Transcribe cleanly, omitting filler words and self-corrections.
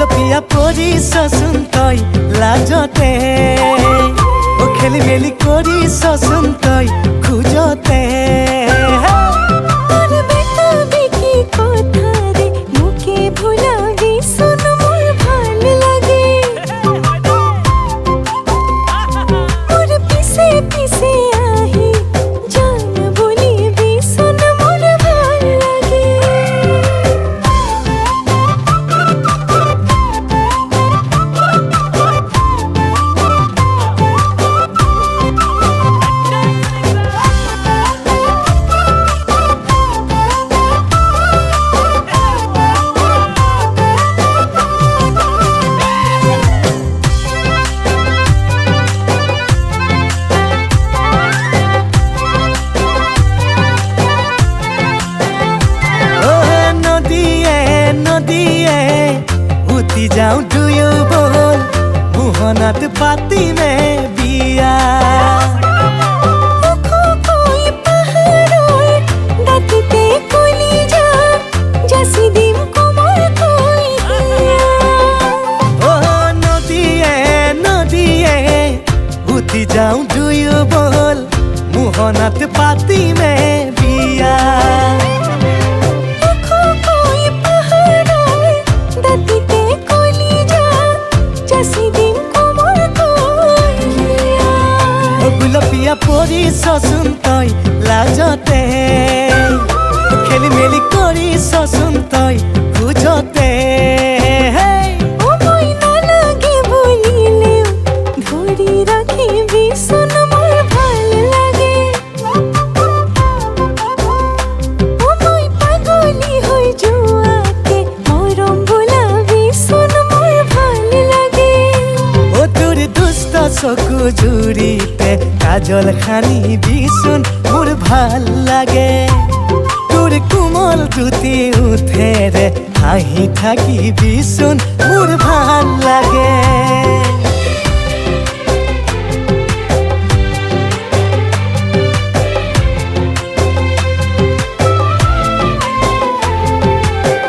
গুলপীয়া পৰিছচোন তই লাজতে ও খেলি মেলি কৰিছচোন তই খোজতে उठी जाऊं दुयो बोल मुहनात पाती में बिया उठी जाऊं दुयो बोल मुहनात पाती में बिया গুলপীয়া পৰিছচোন তই লাজতে খেলি মেলি কৰিছচোন তই খোজতে চকু জুৰিতে কাজল খানি বিচোন মোৰ ভাল লাগে তোৰ কোমল দুটি উঠেৰে হাঁহি থাকি বিচোন মোৰ ভাল লাগে